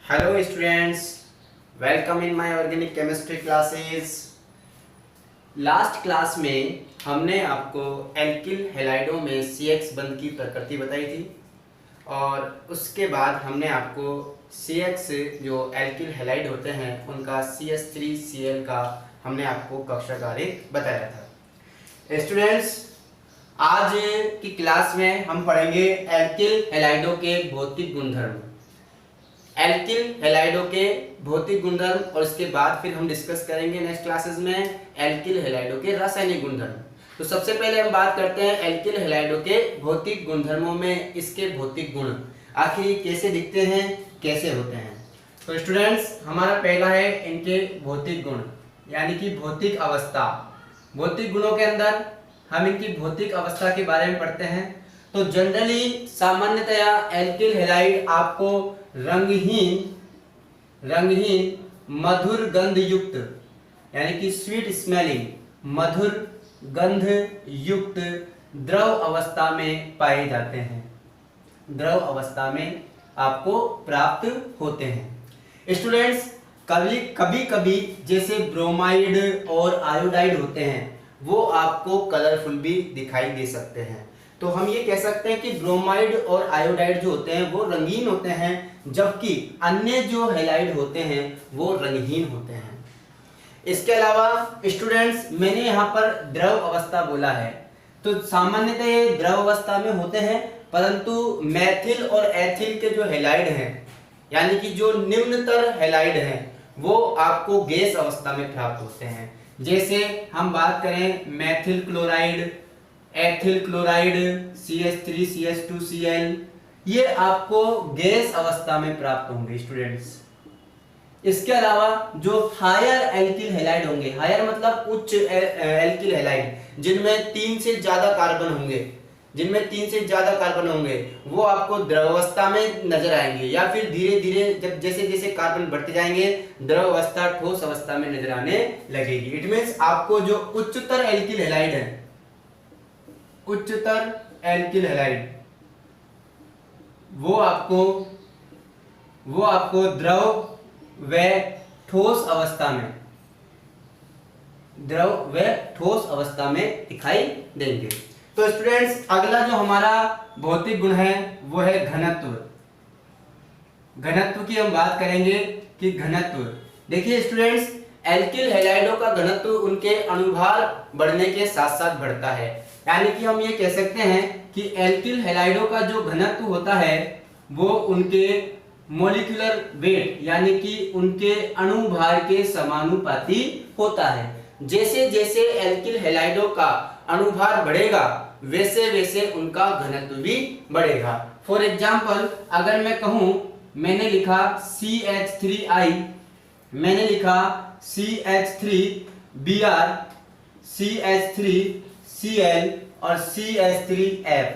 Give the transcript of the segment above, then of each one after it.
Hello students, welcome in my organic chemistry classes. Last class में हमने आपको alkyl हैलाइडों में CH बंध की प्रकृति बताई थी और उसके बाद हमने आपको CH जो एल्किल हैलाइड होते हैं उनका CH3Cl का हमने आपको कक्षा कार्य बताया था। स्टूडेंट्स, आज की क्लास में हम पढ़ेंगे एल्किल हैलाइडों के भौतिक गुणधर्म, एल्किल हैलाइडों के भौतिक गुणधर्म, और उसके बाद फिर हम डिस्कस करेंगे नेक्स्ट क्लासेस में एल्किल हैलाइडों के रासायनिक गुणधर्म। तो सबसे पहले हम बात करते हैं एल्किल हैलाइडों के भौतिक गुणधर्मों में इसके भौतिक गुण आखिर कैसे दिखते हैं, कैसे होते हैं। तो स्टूडेंट्स, हमारा पहला है इनके भौतिक गुण यानी कि भौतिक अवस्था। भौतिक गुणों के अंदर हम इनकी भौतिक अवस्था के बारे में पढ़ते हैं। तो जनरली सामान्यतया एल्किल हैलाइड आपको रंगहीन मधुर गंध युक्त यानी कि स्वीट स्मेलिंग मधुर गंध युक्त द्रव अवस्था में पाए जाते हैं, द्रव अवस्था में आपको प्राप्त होते हैं। स्टूडेंट्स, कभी कभी जैसे ब्रोमाइड और आयोडाइड होते हैं वो आपको कलरफुल भी दिखाई दे सकते हैं। तो हम ये कह सकते हैं कि ब्रोमाइड और आयोडाइड जो होते हैं वो रंगीन होते हैं, जबकि अन्य जो हैलाइड होते हैं वो रंगहीन होते हैं। इसके अलावा स्टूडेंट्स, मैंने यहाँ पर द्रव अवस्था बोला है, तो सामान्यतः ये द्रव अवस्था में होते हैं, परंतु मैथिल और एथिल के जो हैलाइड हैं यानी कि जो निम्नतर हैलाइड हैं वो आपको गैस अवस्था में प्राप्त होते हैं। जैसे हम बात करें Maithil chloride, ethyl chloride, CH3CH2Cl, ये आपको गैस अवस्था में प्राप्त होंगे स्टूडेंट्स। इसके अलावा जो हायर एल्किल हैलाइड होंगे, हायर मतलब उच्च एल्किल हैलाइड जिनमें 3 से ज्यादा कार्बन होंगे, वो आपको द्रव अवस्था में नजर आएंगे, या फिर धीरे धीरे जब जैसे जैसे कार्बन बढ़ते जाएंगे द्रव अवस्था ठोस अवस्था में नजर आने लगेगी। इट मींस आपको जो उच्चतर एल्किल हैलाइड है, उच्चतर एल्किल हैलाइड वो आपको द्रव व ठोस अवस्था में दिखाई देंगे। तो स्टूडेंट्स, अगला जो हमारा भौतिक गुण है वो है घनत्व। घनत्व की हम बात करेंगे कि घनत्व, देखिए स्टूडेंट्स, एल्किल हैलाइडों का घनत्व उनके अणुभार बढ़ने के साथ साथ बढ़ता है। यानी कि हम ये कह सकते हैं कि एल्किल हैलाइडों का जो घनत्व होता है वो उनके मॉलिक्यूलर वेट यानी कि उनके अणुभार के समानुपाती होता है। जैसे जैसे एल्किल हैलाइडों का अणुभार बढ़ेगा वैसे वैसे उनका घनत्व भी बढ़ेगा। फॉर एग्जाम्पल, अगर मैं कहूं मैंने लिखा CH3I, मैंने लिखा CH3Br, CH3Cl और CH3F।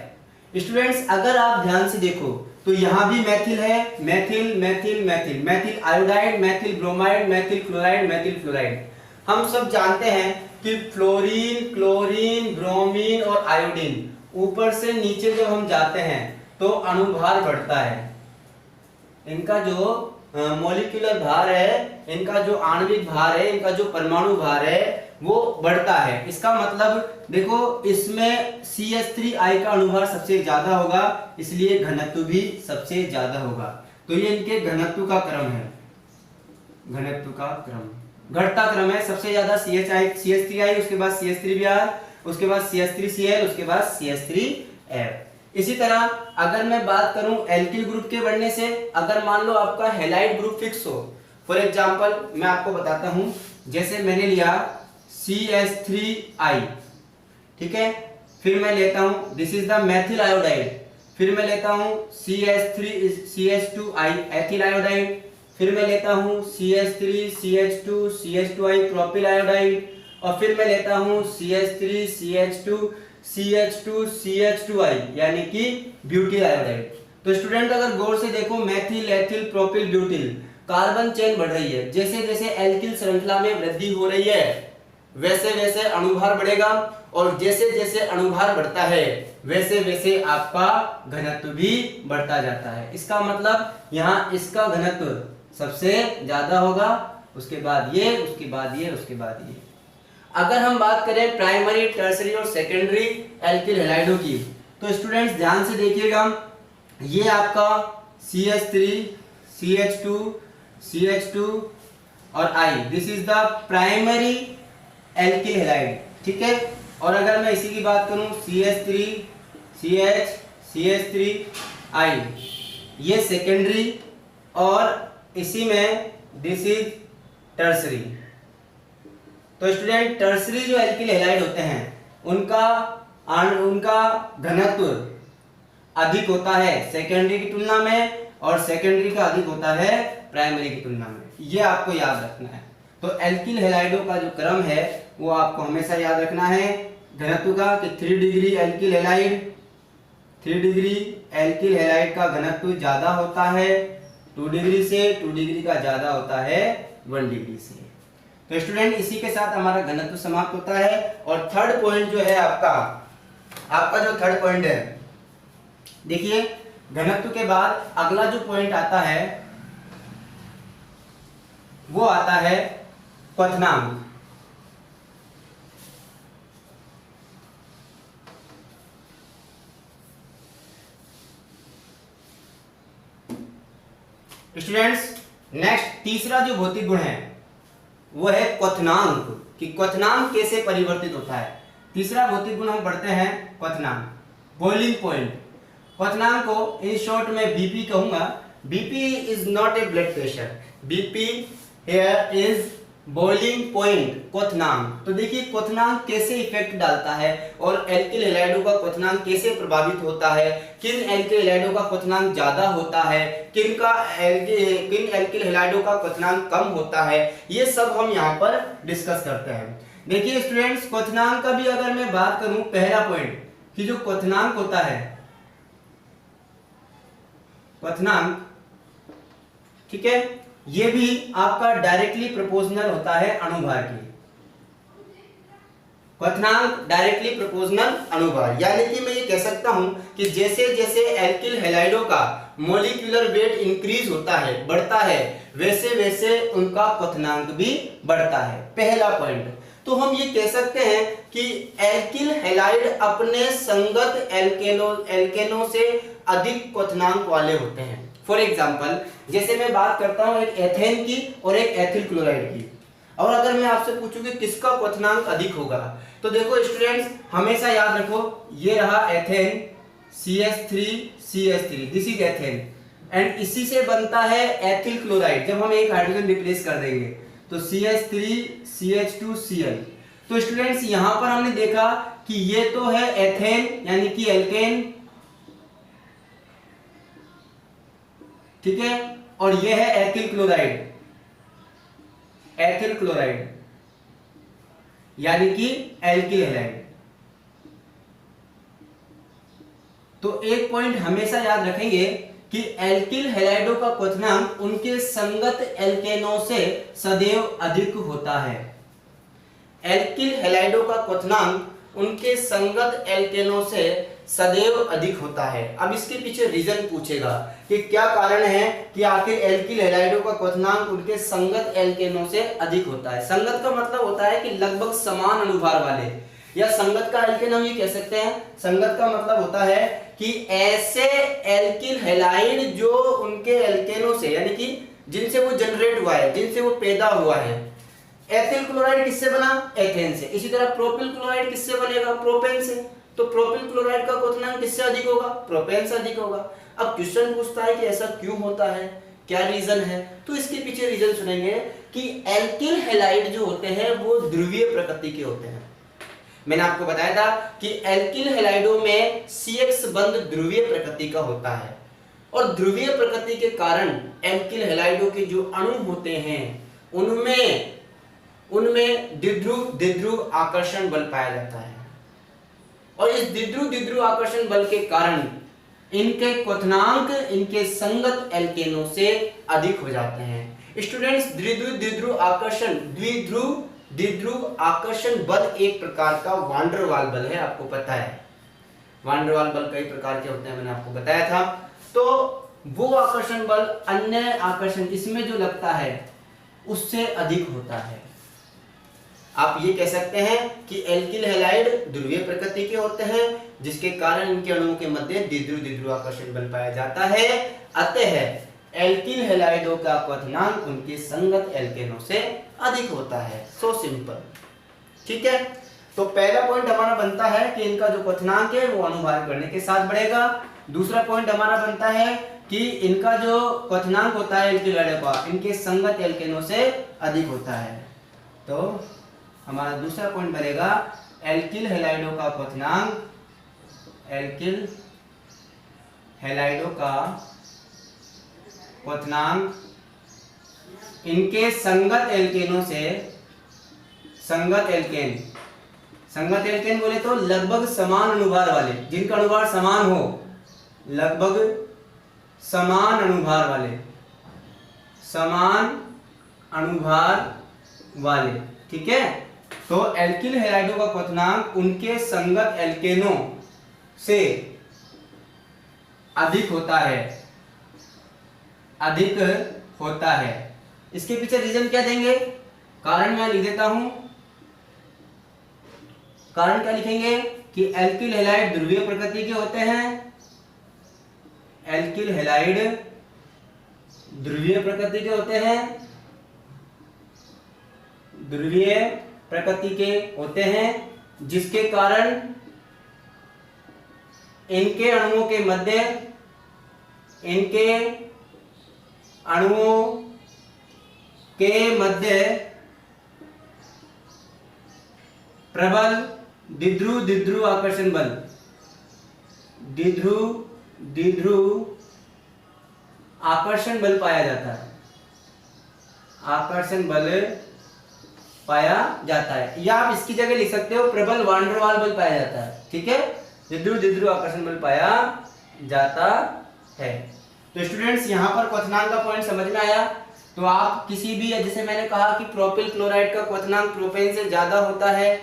स्टूडेंट्स, अगर आप ध्यान से देखो तो यहां भी मैथिल है, Maithil iodide, Maithil bromide, Maithil chloride, Maithil fluoride. हम सब जानते हैं कि फ्लोरीन, क्लोरीन, ब्रोमीन और आयोडीन ऊपर से नीचे जब हम जाते हैं तो अणुभार बढ़ता है। इनका जो मॉलिक्यूलर भार है, इनका जो आणविक भार है, इनका जो परमाणु भार है वो बढ़ता है। इसका मतलब देखो, इसमें CH3I का अणुभार सबसे ज्यादा होगा, इसलिए घनत्व भी सबसे ज्यादा होगा। तो ये इनके घनत्व का क्रम है, घनत्व का क्रम, घटता क्रम है। सबसे ज्यादा CH3I, उसके बाद CH3Br, उसके बाद CH3Cl, उसके बाद CH3F। इसी तरह अगर मैं बात करूं एल्किल ग्रुप के बढ़ने से, अगर मान लो आपका हैलाइड ग्रुप फिक्स हो, फॉर एग्जांपल मैं आपको बताता हूं, जैसे मैंने लिया CH3I, ठीक है, फिर मैं लेता हूं this is the Maithil iodide, फिर मैं लेता हूं CH2I एथिल आयोडाइड, फिर मैं लेता हूं CH3CH2I प्रोपिल आयोडाइड, और फिर मैं लेता हूं CH3CH2CH2I यानी कि ब्यूटिल आयोडाइड। तो स्टूडेंट, अगर गौर से देखो Maithil, ethyl, propyl, butyl, carbon chain बढ़ रही है। जैसे जैसे एल्किल श्रृंखला में वृद्धि हो रही है वैसे वैसे अणुभार बढ़ेगा, और जैसे जैसे अणुभार बढ़ता है वैसे वैसे आपका घनत्व भी बढ़ता जाता है। इसका मतलब यहाँ इसका घनत्व सबसे ज्यादा होगा, उसके बाद ये, उसके बाद ये, उसके बाद ये। अगर हम बात करें प्राइमरी, टर्सरी और सेकेंडरी एल्किल हैलाइडों की, तो स्टूडेंट्स ध्यान से देखिएगा, ये आपका CH3, CH2, CH2 और I, this is the primary alkyl halide, ठीक है। और अगर मैं इसी की बात करूं CH3, CH, CH3, I, ये सेकेंडरी, और इसी में दिस इज टर्सरी। तो स्टूडेंट टर्सरी जो एल्किल हैलाइड होते हैं उनका घनत्व अधिक होता है सेकेंडरी की तुलना में, और सेकेंडरी का अधिक होता है प्राइमरी की तुलना में। ये आपको याद रखना है। तो एल्किल हैलाइडों का जो क्रम है वो आपको हमेशा याद रखना है घनत्व का, कि 3 degree alkyl halide, 3 degree alkyl halide का घनत्व ज्यादा होता है 2 डिग्री से, 2 डिग्री का ज्यादा होता है 1 डिग्री से। तो स्टूडेंट इसी के साथ हमारा घनत्व समाप्त होता है। और थर्ड पॉइंट जो है आपका जो थर्ड पॉइंट है, देखिए घनत्व के बाद अगला जो पॉइंट आता है वो आता है क्वथनांक। स्टूडेंट्स नेक्स्ट तीसरा जो भौतिक गुण है वो है क्वथनांक, कि क्वथनांक कैसे परिवर्तित होता है। तीसरा भौतिक गुण हम पढ़ते हैं क्वथनांक, बॉइलिंग पॉइंट। क्वथनांक को इन शॉर्ट में बीपी कहूंगा। BP is not a blood pressure, BP here is boiling point, क्वथनांक। तो देखिए क्वथनांक कैसे इफेक्ट डालता है और एल्किल हैलाइडों का क्वथनांक कैसे प्रभावित होता है, किन एल्किल हैलाइडों का क्वथनांक ज्यादा होता है, किन एल्किल हैलाइडों का क्वथनांक कम होता है, ये सब हम यहाँ पर डिस्कस करते हैं। देखिए स्टूडेंट्स क्वथनांक का भी अगर मैं बात करूं, पहला पॉइंट कि जो क्वथनांक होता है, क्वथनांक, ठीक है, ये भी आपका डायरेक्टली प्रोपोर्शनल होता है अणुभार की। क्वथनांक डायरेक्टली प्रोपोर्शनल अणुभार, यानी कि मैं ये कह सकता हूं कि जैसे जैसे एल्किल हैलाइडों का मॉलिक्यूलर वेट इंक्रीज होता है, बढ़ता है, वैसे वैसे उनका क्वथनांक भी बढ़ता है। पहला पॉइंट। तो हम ये कह सकते हैं कि एल्किल हैलाइड अपने संगत एल्केनों से अधिक क्वथनांक वाले होते हैं। फॉर एग्जाम्पल जैसे मैं बात करता हूं एक एथेन की और एक एथिल क्लोराइड की, और अगर मैं आपसे पूछूं कि किसका क्वथनांक अधिक होगा, तो देखो स्टूडेंट्स हमेशा याद रखो, ये रहा ethane CH3 this is ethane, and इसी से बनता है एथिल क्लोराइड। जब हम एक हाइड्रोजन रिप्लेस कर देंगे तो CH3 CH2Cl। तो स्टूडेंट्स यहां पर हमने देखा कि ये तो है एथेन यानी कि एल्केन, ठीक है, और ये है एथिल क्लोराइड यानी कि एल्किल हैलाइड। तो एक पॉइंट हमेशा याद रखेंगे कि एल्किल हैलाइडों का क्वथनांक उनके संगत एल्केनों से सदैव अधिक होता है। एल्किल हैलाइडों का क्वथनांक उनके संगत एल्केनों से सदैव अधिक होता है। अब इसके पीछे रीजन पूछेगा कि क्या कारण है कि आखिर एल्किल हैलाइडों का क्वथनांक उनके संगत एल्केनों से अधिक होता है। संगत का मतलब होता है कि लगभग समान अनुभार वाले, या संगत का एल्केन हम ये कह सकते हैं, संगत का मतलब होता है कि ऐसे एल्किल हैलाइड जो उनके एल्केनों से, यानी कि जिनसे वो जनरेट हुआ है, जिनसे वो पैदा हुआ है। एथिल क्लोराइड किससे बना? एथेन से। इसी तरह प्रोपिल क्लोराइड किससे बनेगा? प्रोपेन से। तो प्रोपिल क्लोराइड का क्वथनांक किससे अधिक होगा? प्रोपेन से अधिक होगा। अब क्वेश्चन पूछता है कि ऐसा क्यों होता है, क्या रीजन है? तो इसके पीछे रीजन सुनेंगे कि एल्किल हैलाइड जो होते हैं वो ध्रुवीय प्रकृति के होते हैं। मैंने आपको बताया था कि एल्किल हैलाइडों में CX बंध ध्रुवीय प्रकृति का होता है, और ध्रुवीय प्रकृति के कारण एल्किल हैलाइडों के जो अणु होते हैं उनमें द्विध्रुव आकर्षण बल पाया जाता है, और इस द्विध्रुव आकर्षण बल के कारण इनके क्वथनांक इनके संगत एल्केनों से अधिक हो जाते हैं। स्टूडेंट्स द्विध्रुव आकर्षण बल एक प्रकार का वांडर वाल बल है, आपको पता है। वांडर वाल बल कई प्रकार के होते हैं, मैंने आपको बताया था। तो वो आकर्षण बल अन्य आकर्षण इसमें जो लगता है उससे अधिक होता है। आप ये कह सकते हैं कि एल्किल हैलाइड ध्रुवीय प्रकृति के होते हैं, जिसके कारण इनके अणुओं के मध्य द्विध्रुव आकर्षण बल पाया जाता है। अतः एल्किल हैलाइडों का क्वथनांक उनके संगत एल्केनों से अधिक होता है। So simple. ठीक है, तो पहला पॉइंट हमारा बनता है कि इनका जो क्वथनांक है वो अनुभार करने के साथ बढ़ेगा। दूसरा पॉइंट हमारा बनता है कि इनका जो क्वथनांक होता है एल्किल हैलाइडों का इनके संगत एल्केनों से अधिक होता है। तो हमारा दूसरा पॉइंट बनेगा एल्किल हैलाइडों का क्वथनांक, एल्किल हैलाइडों का क्वथनांक इनके संगत एल्केनों से, संगत एल्केन बोले तो लगभग समान अनुभार वाले, जिनका अनुभार समान हो, लगभग समान अनुभार वाले, समान अनुभार वाले। ठीक है, तो एल्किल हैलाइडों का क्वथनांक उनके संगत एल्केनों से अधिक होता है, अधिक होता है। इसके पीछे रीजन क्या देंगे, कारण मैं लिख देता हूं। कारण क्या लिखेंगे कि एल्किल हैलाइड ध्रुवीय प्रकृति के होते हैं, एल्किल हैलाइड ध्रुवीय प्रकृति के होते हैं, ध्रुवीय प्रकृति के होते हैं, जिसके कारण इनके अणुओं के मध्य, इनके अणुओं के मध्य प्रबल द्विध्रुव आकर्षण बल, द्विध्रुव आकर्षण बल पाया जाता है, आकर्षण बल पाया जाता है। या आप इसकी जगह लिख सकते हो प्रबल वान डेर वाल बल पाया जाता है। ठीक है, द्विध्रुव आकर्षण बल पाया जाता है। तो स्टूडेंट्स यहाँ पर क्वथनांक का पॉइंट समझ में आया। तो आप किसी भी, जैसे मैंने कहा कि प्रोपिल क्लोराइड का क्वथनांक प्रोपेन से ज्यादा होता है,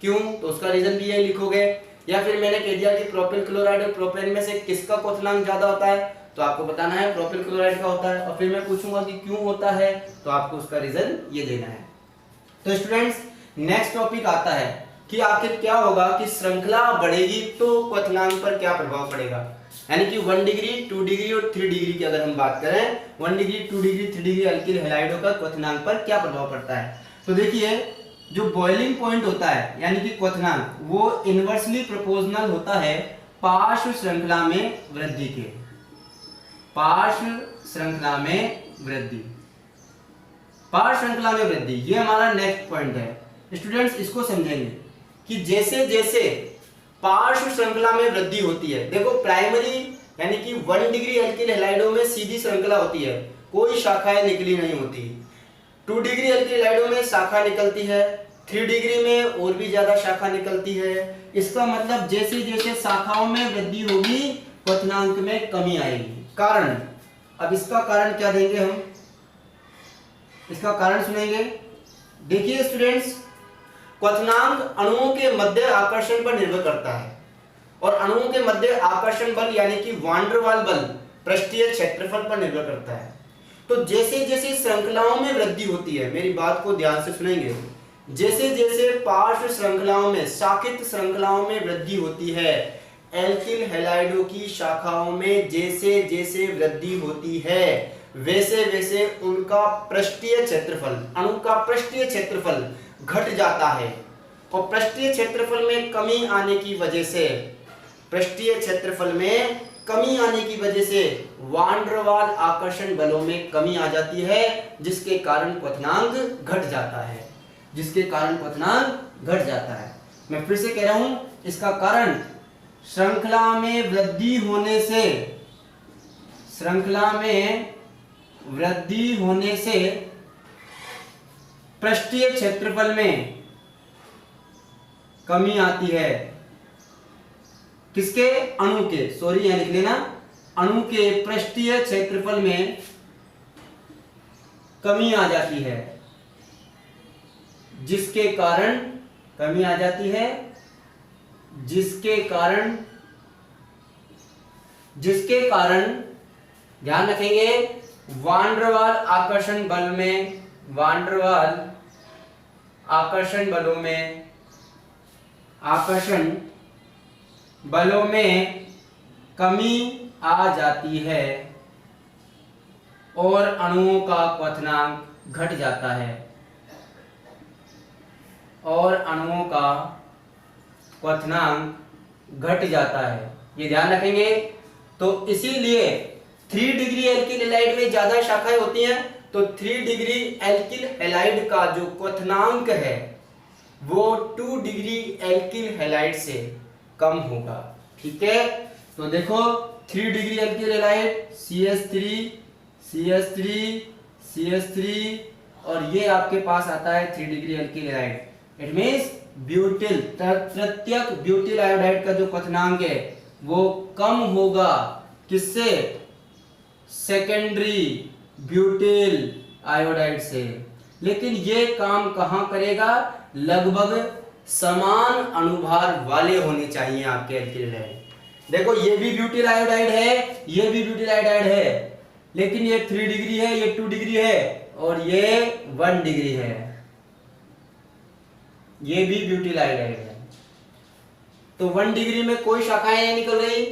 क्यों, तो उसका रीजन भी यही लिखोगे। या फिर मैंने कह दिया कि प्रोपिल क्लोराइड और प्रोपेन में से किसका क्वथनांक ज्यादा होता है, तो आपको बताना है प्रोपिल क्लोराइड का होता है। और फिर मैं पूछूंगा कि क्यों होता है, तो आपको उसका रीजन ये देना है। तो स्टूडेंट्स नेक्स्ट टॉपिक आता है कि आखिर क्या होगा कि श्रृंखला बढ़ेगी तो क्वथनांक पर क्या प्रभाव पड़ेगा। यानी कि 1 डिग्री 2 डिग्री और 3 डिग्री की अगर हम बात करें, 1 डिग्री 2 डिग्री 3 डिग्री एल्किल हैलाइडों का क्वथनांक पर क्या प्रभाव पड़ता है। तो देखिए, जो बॉइलिंग पॉइंट होता है यानी कि क्वथनांक, वो इनवर्सली प्रोपोर्शनल होता है पार्श्व श्रृंखला में वृद्धि के, पार्श्व श्रृंखला में वृद्धि, पार्श्व श्रृंखला में वृद्धि। ये हमारा नेक्स्ट पॉइंट है। स्टूडेंट्स इसको समझेंगे कि जैसे जैसे पार्श्व श्रृंखला में वृद्धि होती है, देखो प्राइमरी यानी कि 1 डिग्री एल्किल हैलाइडों में सीधी श्रृंखला होती है, कोई शाखाएं निकली नहीं होती। 2 डिग्री एल्किल हैलाइडों में शाखा निकलती है, 3 डिग्री में और भी ज्यादा शाखा निकलती है। इसका मतलब जैसे जैसे शाखाओं में वृद्धि होगी क्वथनांक में कमी आएगी। कारण, अब इसका कारण क्या देंगे हम, इसका कारण सुनेंगे। देखिए स्टूडेंट्स, क्वथनांक अणुओं के मध्य आकर्षण पर निर्भर करता है, और अणुओं के मध्य आकर्षण बल यानी कि वान डेर वाल बल पृष्ठीय क्षेत्रफल पर निर्भर करता है। तो जैसे जैसे श्रृंखलाओं में वृद्धि होती है, मेरी बात को ध्यान से सुनेंगे, जैसे जैसे पार्श्व श्रृंखलाओं में, शाखित श्रृंखलाओं में वृद्धि होती है, एल्किल हैलाइडों की शाखाओं में जैसे जैसे वृद्धि होती है, वैसे वैसे उनका पृष्ठीय क्षेत्रफल, अणु का पृष्ठीय क्षेत्रफल घट जाता है। और पृष्ठीय क्षेत्रफल में कमी आने की वजह से, पृष्ठीय क्षेत्रफल में कमी आने की वजह से वान डेर वाल आकर्षण बलों में कमी आ जाती है, जिसके कारण क्वथनांक घट जाता है, जिसके कारण क्वथनांक घट जाता है। मैं फिर से कह रहा हूं, इसका कारण श्रृंखला में वृद्धि होने से, श्रृंखला में वृद्धि होने से पृष्ठीय क्षेत्रफल में कमी आती है। किसके, अणु के, सॉरी यहां लिख लेना, अणु के पृष्ठीय क्षेत्रफल में कमी आ जाती है, जिसके कारण कमी आ जाती है, जिसके कारण ध्यान रखेंगे, वांडरवाल आकर्षण बल में, वांडरवाल आकर्षण बलों में, आकर्षण बलों में कमी आ जाती है और अणुओं का क्वथनांक घट जाता है, और अणुओं का क्वथनांक घट जाता है, ये ध्यान रखेंगे। तो इसीलिए 3 डिग्री एल्किल हैलाइड में ज्यादा शाखाएं होती हैं, तो 3 डिग्री एल्किल हैलाइड का जो क्वथनांक है वो 2 डिग्री एल्किल हैलाइड से कम होगा। ठीक है, तो देखो 3 degree alkyl halide CH3 CH3 CH3 और ये आपके पास आता है 3 degree alkyl halide. It means butyl, तृतीयक ब्यूटिल आयोडाइड का जो क्वथनांक है वो कम होगा किससे? सेकेंडरी ब्यूटिल आयोडाइड से। लेकिन ये काम कहां करेगा? लगभग समान अनुभार वाले होने चाहिए आपके एल्किल हैलाइड। देखो ये भी ब्यूटिल आयोडाइड है, ये भी ब्यूटिल आयोडाइड है, लेकिन ये 3 डिग्री है, ये 2 डिग्री है और ये 1 डिग्री है, ये भी ब्यूटिल आयोडाइड है। तो 1 डिग्री में कोई शाखाएं नहीं निकल रही,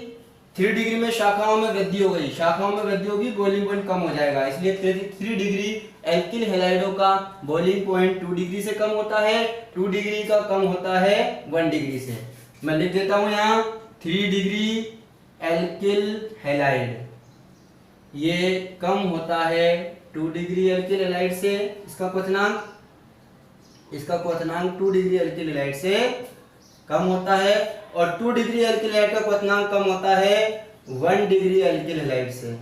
3 डिग्री में शाखाओं में वृद्धि हो गई, शाखाओं में वृद्धि होगी, बॉइलिंग पॉइंट कम हो जाएगा। इसलिए 3 डिग्री एल्किल हैलाइडों का बॉइलिंग पॉइंट 2 डिग्री से कम होता है, 2 डिग्री का कम होता है 1 डिग्री से। मैं लिख देता हूं यहां 3 डिग्री एल्किल हैलाइड, ये कम होता है 2 डिग्री एल्किल हैलाइड से, इसका क्वथनांक 2 डिग्री एल्किल हैलाइड से कम होता है, और 2 डिग्री एल्किल हैलाइड का क्वथनांक कम होता है 1 डिग्री एल्किल हैलाइड से।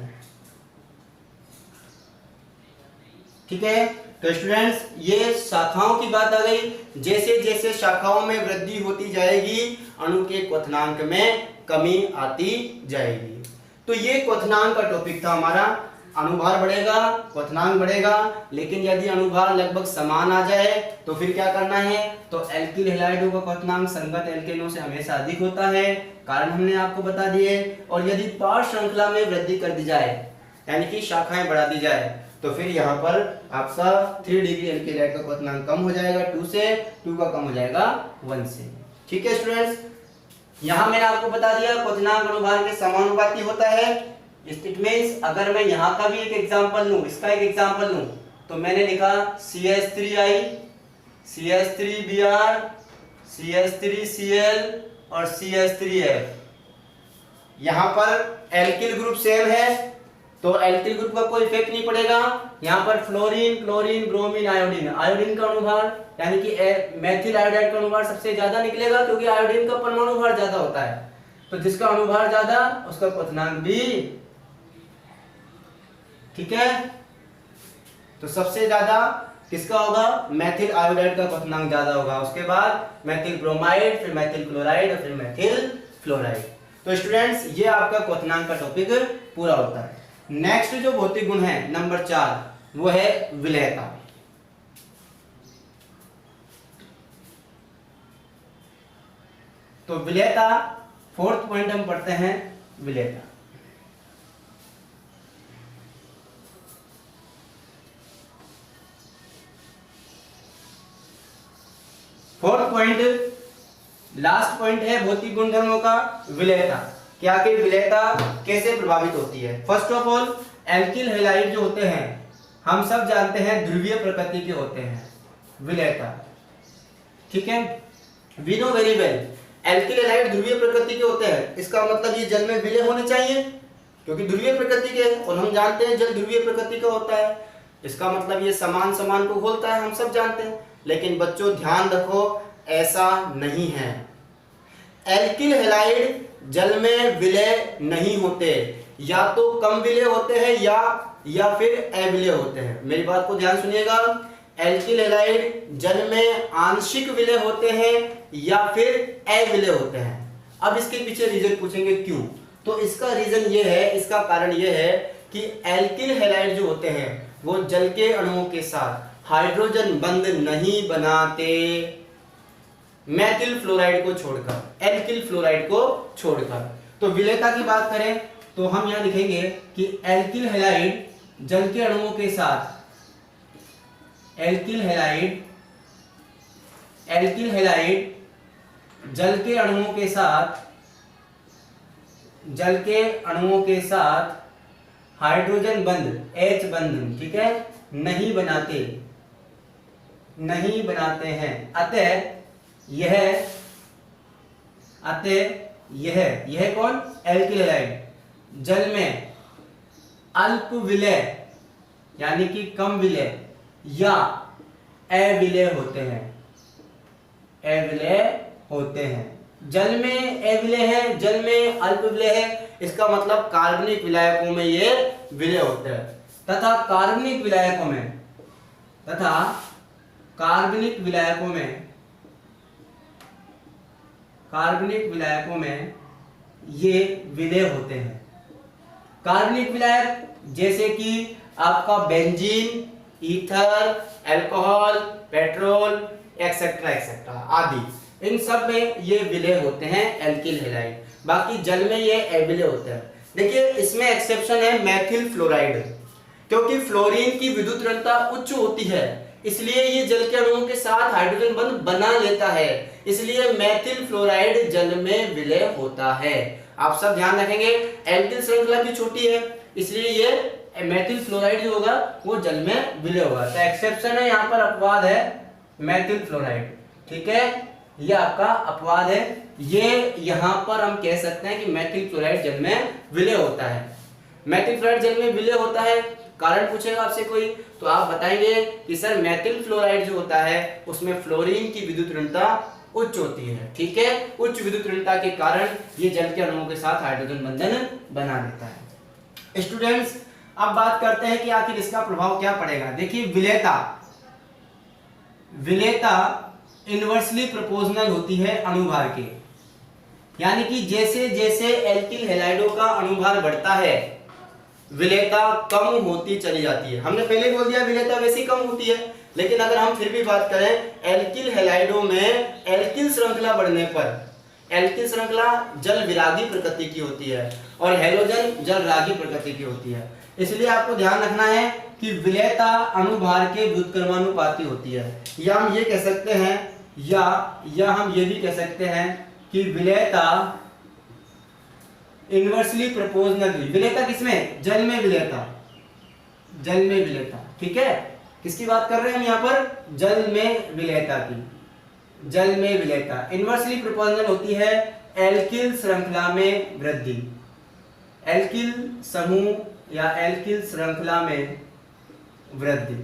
ठीक है, तो स्टूडेंट्स ये शाखाओं की बात आ गई। जैसे जैसे शाखाओं में वृद्धि होती जाएगी अणु के क्वथनांक में कमी आती जाएगी। तो ये क्वथनांक का टॉपिक था हमारा। अनुभार बढ़ेगा, क्वथनांक बढ़ेगा, लेकिन यदि अनुभार लगभग समान आ जाए तो फिर क्या करना है? तो एल्किल हैलाइडों का क्वथनांक संगत एल्केनों से हमेशा अधिक होता है, कारण हमने आपको बता दिए। और यदि पार श्रृंखला में वृद्धि कर दी जाए, यानी कि शाखाएं बढ़ा दी जाए, तो फिर यहाँ पर आपका 3 डिग्री एल्किल हैलाइड का क्वथनांक कम हो जाएगा 2 से, 2 का कम हो जाएगा 1 से। ठीक है स्टूडेंट्स, यहाँ मैंने आपको बता दिया क्वथनांक अनुभार के समानुपाती होता है। इट मींस अगर मैं यहाँ का भी एक एग्जांपल लूं, इसका एक एग्जांपल लूं, तो मैंने लिखा CH3I, CH3Br, CH3Cl और CH3F। यहाँ पर एल्किल ग्रुप सेम है तो एल्किल ग्रुप का कोई इफेक्ट नहीं पड़ेगा। यहाँ पर fluorine, chlorine, bromine, iodine, iodine का अनुभार यानी कि मेथिल आयोडाइड का अनुभार सबसे ज्यादा निकलेगा, क्योंकि आयोडीन का परमाणु भार ज्यादा होता है। तो जिसका अनुभार ज्यादा उसका क्वथनांक भी, ठीक है, तो सबसे ज्यादा किसका होगा? मेथिल आयोडाइड का क्वथनांक ज्यादा होगा, उसके बाद मेथिल ब्रोमाइड, फिर मेथिल क्लोराइड और फिर मेथिल फ्लोराइड। तो स्टूडेंट्स ये आपका क्वथनांक का टॉपिक पूरा होता है। नेक्स्ट जो भौतिक गुण है नंबर 4, वो है विलेयता। तो विलेयता 4th पॉइंट हम पढ़ते हैं, विलेयता। फोर्थ पॉइंट, लास्ट पॉइंट है भौतिक गुणधर्मों का विलेयता। क्या कि विलेयता कैसे प्रभावित होती है? First of all, alkyl halide जो होते हैं हम सब जानते हैं ध्रुवीय प्रकृति के होते हैं, विलेयता। ठीक है, we know very well alkyl halide ध्रुवीय प्रकृति के होते हैं। इसका मतलब ये जल में विलय होने चाहिए क्योंकि ध्रुवीय प्रकृति के, और हम जानते हैं जल ध्रुवीय प्रकृति का होता है। इसका मतलब ये समान समान को घोलता है, हम सब जानते हैं। लेकिन बच्चों ध्यान रखो, ऐसा नहीं है। एल्किल हैलाइड जल में विलय नहीं होते, या तो कम विलय होते हैं या फिर अविलय होते हैं। मेरी बात को ध्यान सुनिएगा, एल्किल हैलाइड जल में आंशिक विलय होते हैं या फिर अविलय होते हैं। अब इसके पीछे रीजन पूछेंगे क्यों, तो इसका रीजन ये है, इसका कारण ये है कि एल्किल हैलाइड जो होते हैं वो जल के अणुओं के साथ हाइड्रोजन बंध नहीं बनाते, मेथिल फ्लोराइड को छोड़कर, एल्किल फ्लोराइड को छोड़कर। तो विलेयता की बात करें तो हम यहाँ लिखेंगे कि एल्किल हैलाइड जल के अणुओं के साथ, एल्किल हैलाइड जल के अणुओं के साथ, जल के अणुओं के साथ हाइड्रोजन बंध H बंधन, ठीक है, नहीं बनाते हैं। अतः यह कौन, एल्किल हैलाइड जल में अल्प विलय यानी कि कम विलय या अविलय होते हैं। जल में अविलय है, जल में अल्प विलय है, इसका मतलब कार्बनिक विलायकों में ये विलय होते हैं। तथा कार्बनिक विलायकों में ये विलय होते हैं। कार्बनिक विलायक जैसे कि आपका benzene, ether, alcohol, petrol etcetera etcetera आदि, इन सब में ये विलय होते हैं एल्किल हैलाइड। बाकी जल में ये अविलय होते हैं। देखिए इसमें एक्सेप्शन है मैथिल फ्लोराइड, क्योंकि फ्लोरीन की विद्युत ऋणता उच्च होती है, इसलिए ये जल के अणुओं के साथ हाइड्रोजन बंध बना लेता है, इसलिए मैथिल फ्लोराइड जल में विलय होता है। आप सब ध्यान रखेंगे, एल्किल श्रृंखला भी छोटी है, इसलिए ये मैथिल फ्लोराइड जो होगा वो जल में विलय होगा। तो एक्सेप्शन है यहाँ पर, अपवाद है मैथिल फ्लोराइड, ठीक है, ये आपका अपवाद है। ये यहाँ पर हम कह सकते हैं कि मैथिल फ्लोराइड जल में विलय होता है। मैथिल फ्लोराइड जल में विलय होता है, कारण पूछेगा आपसे कोई तो आप बताएंगे कि सर मैथिल फ्लोराइड जो होता है उसमें फ्लोरीन की विद्युत ऋणता उच्च होती है, ठीक है, उच्च विद्युत ऋणता के कारण ये जल के अणुओं के साथ हाइड्रोजन बंधन बना देता है। स्टूडेंट्स अब बात करते हैं कि आखिर इसका प्रभाव क्या पड़ेगा। देखिए विलेयता इनवर्सली प्रोपोर्शनल होती है अणुभार के, यानी कि जैसे जैसे एल्किल हैलाइडों का अणुभार बढ़ता है विलेयता कम होती चली जाती है। हमने पहले बोल दिया विलेयता वैसे ही कम होती है, लेकिन अगर हम फिर भी बात करें एल्किल हैलाइडों में एल्किल श्रृंखला बढ़ने पर, एल्किल श्रृंखला जल विरागी प्रकृति की होती है और हैलोजन जल रागी प्रकृति की होती है, इसलिए आपको ध्यान रखना है कि विलेयता अणुभार के व्युत्क्रमानुपाती होती है। या हम ये कह सकते हैं या हम ये भी कह सकते हैं कि विलेयता इनवर्सली प्रोपोर्शनल। विलेयता किसमें, जल में विलेयता, ठीक है, किसकी बात कर रहे हैं हम यहाँ पर, जल में विलेयता की। जल में विलेयता इनवर्सली प्रोपोर्शनल होती है एल्किल श्रृंखला में वृद्धि, एल्किल समूह या एल्किल श्रृंखला में वृद्धि,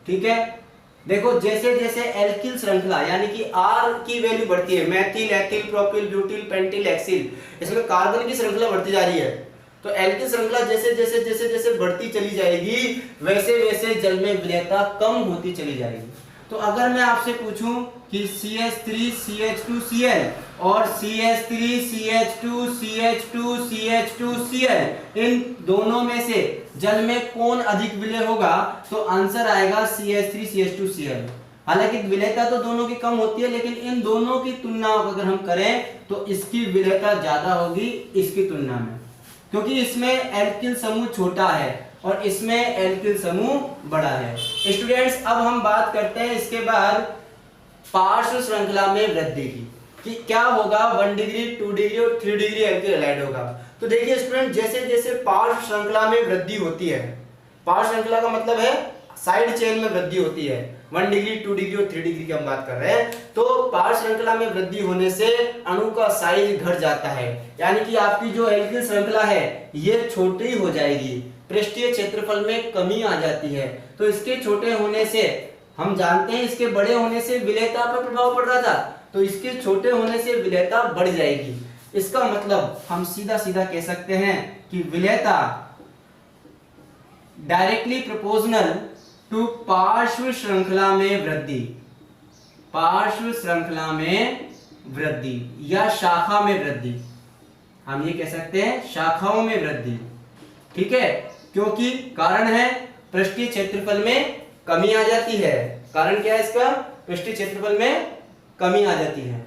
ठीक है। देखो जैसे जैसे एल्किल श्रृंखला यानी कि R की वैल्यू बढ़ती है, methyl, ethyl, propyl, butyl, pentyl, hexyl, इसमें कार्बन की श्रृंखला बढ़ती जा रही है, तो एल्किल श्रृंखला जैसे जैसे जैसे जैसे बढ़ती चली जाएगी वैसे वैसे जल में विलेयता कम होती चली जाएगी। तो अगर मैं आपसे पूछूं कि CH3CH2Cl और CH3CH2CH2CH2Cl इन दोनों में से जल में कौन अधिक विलय होगा, तो आंसर आएगा CH3CH2Cl। हालांकि विलयता तो दोनों की कम होती है, लेकिन इन दोनों की तुलना अगर हम करें तो इसकी विलयता ज्यादा होगी इसकी तुलना में, क्योंकि इसमें एल्किल समूह छोटा है और इसमें एल्किल समूह बड़ा है। स्टूडेंट्स अब हम बात करते हैं इसके बाद पार्श्व श्रृंखला में वृद्धि की, कि क्या होगा 1 डिग्री 2 डिग्री और 3 डिग्री एल्किल हैलाइड होगा। तो देखिए स्टूडेंट जैसे जैसे पार्श्व श्रृंखला में वृद्धि होती है, पार्श्व श्रृंखला का मतलब है साइड चेन में वृद्धि होती है, 1 डिग्री 2 डिग्री और 3 डिग्री की हम बात कर रहे हैं, तो पार्श्व श्रृंखला में वृद्धि होने से अणु का साइज घट जाता है, यानी कि आपकी जो एल्किल श्रृंखला है ये छोटी हो जाएगी, पृष्ठीय क्षेत्रफल में कमी आ जाती है। तो इसके छोटे होने से हम जानते हैं इसके बड़े होने से विलेयता पर प्रभाव पड़ रहा था, तो इसके छोटे होने से विलेयता बढ़ जाएगी। इसका मतलब हम सीधा सीधा कह सकते हैं कि विलेयता डायरेक्टली प्रोपोर्शनल टू पार्श्व श्रृंखला में वृद्धि, पार्श्व श्रृंखला में वृद्धि या शाखा में वृद्धि, हम ये कह सकते हैं शाखाओं में वृद्धि, ठीक है, क्योंकि कारण है पृष्ठीय क्षेत्रफल में कमी आ जाती है। कारण क्या है इसका, पृष्ठीय क्षेत्रफल में कमी आ जाती है।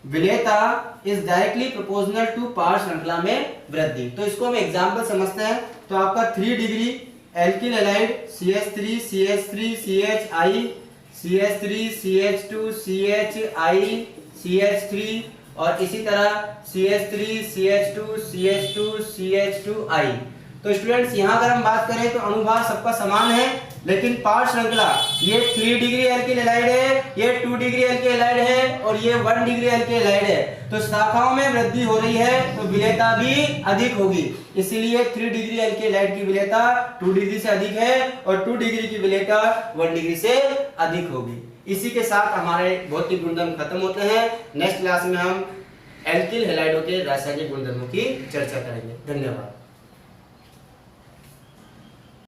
विलेयता इज डायरेक्टली प्रोपोर्शनल टू पार श्रृंखला में वृद्धि। तो इसको हम एग्जांपल समझते हैं। तो आपका 3 degree alkyl halide CH3 CH3 CHI CH3 CH2 CHI CH3 और इसी तरह CH3 CH2 CH2 CH2I। तो स्टूडेंट्स यहाँ अगर हम बात करें तो अनुभार सबका समान है, लेकिन पार श्रृंखला ये 3 डिग्री एल्किल हैलाइड है, ये 2 डिग्री एल्किल हैलाइड है और ये 1 डिग्री एल्किल हैलाइड है। तो शाखाओं में वृद्धि हो रही है तो विलेयता भी अधिक होगी। इसीलिए 3 डिग्री एल्किल हैलाइड की विलेयता 2 डिग्री से अधिक है और 2 डिग्री की विलेयता 1 डिग्री से अधिक होगी। इसी के साथ हमारे भौतिक गुणधर्म खत्म होते हैं। नेक्स्ट क्लास में हम एल्किल हैलाइडों के रासायनिक गुणधर्मों की चर्चा करेंगे। धन्यवाद।